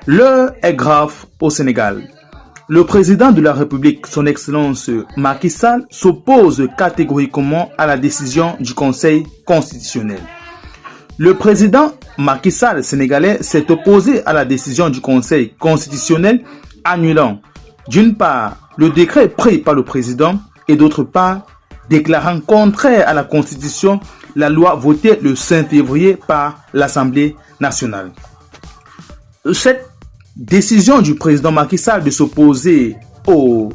L'heure est grave au Sénégal. Le président de la République, son Excellence Macky Sall, s'oppose catégoriquement à la décision du Conseil constitutionnel. Le président Macky Sall, sénégalais, s'est opposé à la décision du Conseil constitutionnel annulant, d'une part, le décret pris par le président et d'autre part, déclarant contraire à la Constitution la loi votée le 5 février par l'Assemblée nationale. Cette décision du président Macky Sall de s'opposer au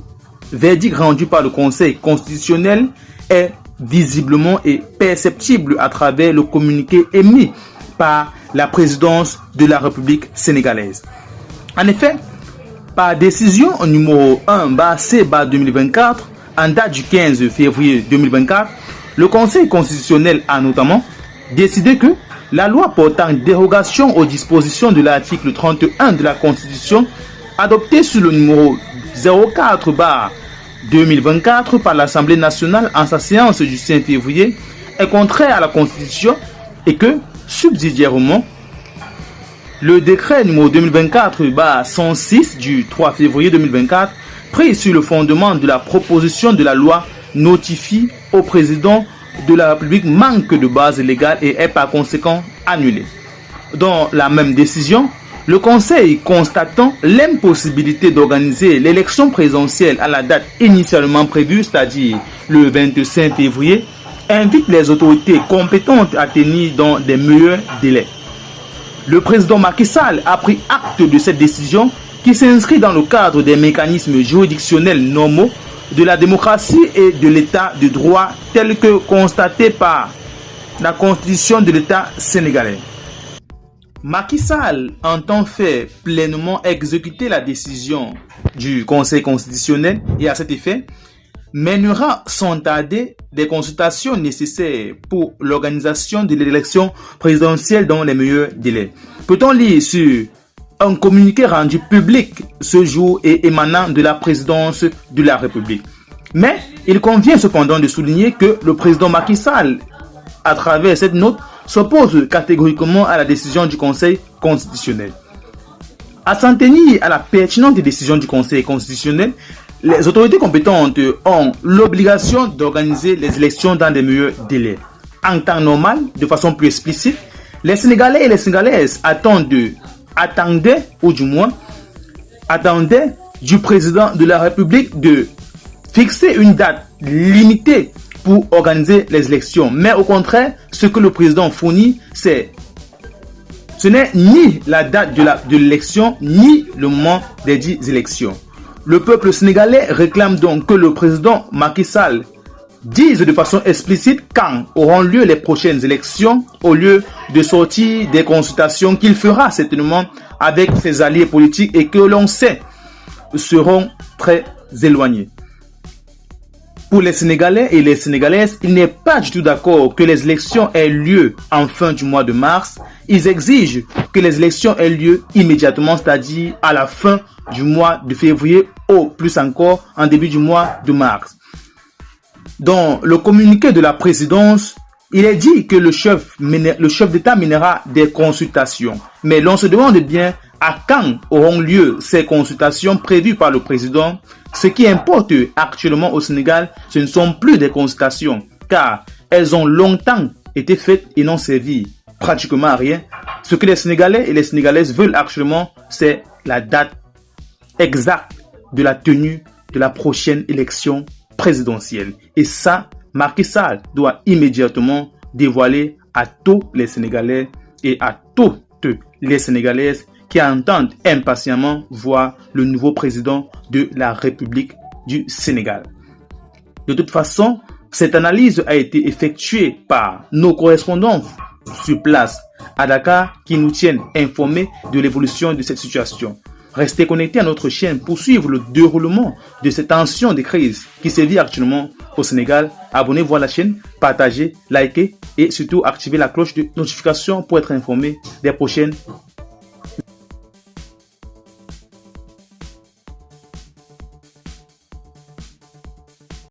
verdict rendu par le Conseil constitutionnel est visiblement et perceptible à travers le communiqué émis par la présidence de la République sénégalaise. En effet, par décision numéro 1/C/2024, en date du 15 février 2024, le Conseil constitutionnel a notamment décidé que la loi portant dérogation aux dispositions de l'article 31 de la Constitution, adoptée sous le numéro 04/2024 par l'Assemblée nationale en sa séance du 5 février, est contraire à la Constitution et que, subsidiairement, le décret numéro 2024/106 du 3 février 2024, pris sur le fondement de la proposition de la loi, notifie au président de la République manque de base légale et est par conséquent annulé. Dans la même décision, le Conseil, constatant l'impossibilité d'organiser l'élection présidentielle à la date initialement prévue, c'est-à-dire le 25 février, invite les autorités compétentes à tenir dans des meilleurs délais. Le président Macky Sall a pris acte de cette décision qui s'inscrit dans le cadre des mécanismes juridictionnels normaux de la démocratie et de l'état de droit tel que constaté par la constitution de l'état sénégalais. Macky Sall entend faire pleinement exécuter la décision du Conseil constitutionnel et à cet effet mènera sans tarder des consultations nécessaires pour l'organisation de l'élection présidentielle dans les meilleurs délais. Peut-on lire sur un communiqué rendu public ce jour et émanant de la présidence de la République. Mais il convient cependant de souligner que le président Macky Sall, à travers cette note, s'oppose catégoriquement à la décision du Conseil constitutionnel. À s'en tenir à la pertinente décision du Conseil constitutionnel, les autorités compétentes ont l'obligation d'organiser les élections dans des meilleurs délais. En temps normal, de façon plus explicite, les Sénégalais et les Sénégalaises attendaient du président de la République de fixer une date limitée pour organiser les élections. Mais au contraire, ce que le président fournit, ce n'est ni la date de l'élection, ni le moment des dites élections. Le peuple sénégalais réclame donc que le président Macky Sall dise de façon explicite quand auront lieu les prochaines élections au lieu de sortir des consultations qu'il fera certainement avec ses alliés politiques et que l'on sait seront très éloignés. Pour les Sénégalais et les Sénégalaises, il n'est pas du tout d'accord que les élections aient lieu en fin du mois de mars. Ils exigent que les élections aient lieu immédiatement, c'est-à-dire à la fin du mois de février ou plus encore en début du mois de mars. Dans le communiqué de la présidence, il est dit que le chef d'État mènera des consultations. Mais l'on se demande bien à quand auront lieu ces consultations prévues par le président. Ce qui importe actuellement au Sénégal, ce ne sont plus des consultations, car elles ont longtemps été faites et n'ont servi pratiquement à rien. Ce que les Sénégalais et les Sénégalaises veulent actuellement, c'est la date exacte de la tenue de la prochaine élection présidentielle. Et ça, Macky Sall doit immédiatement dévoiler à tous les Sénégalais et à toutes les Sénégalaises qui entendent impatiemment voir le nouveau président de la République du Sénégal. De toute façon, cette analyse a été effectuée par nos correspondants sur place à Dakar qui nous tiennent informés de l'évolution de cette situation. Restez connectés à notre chaîne pour suivre le déroulement de cette tension de crise qui sévit actuellement au Sénégal. Abonnez-vous à la chaîne, partagez, likez et surtout activez la cloche de notification pour être informé des prochaines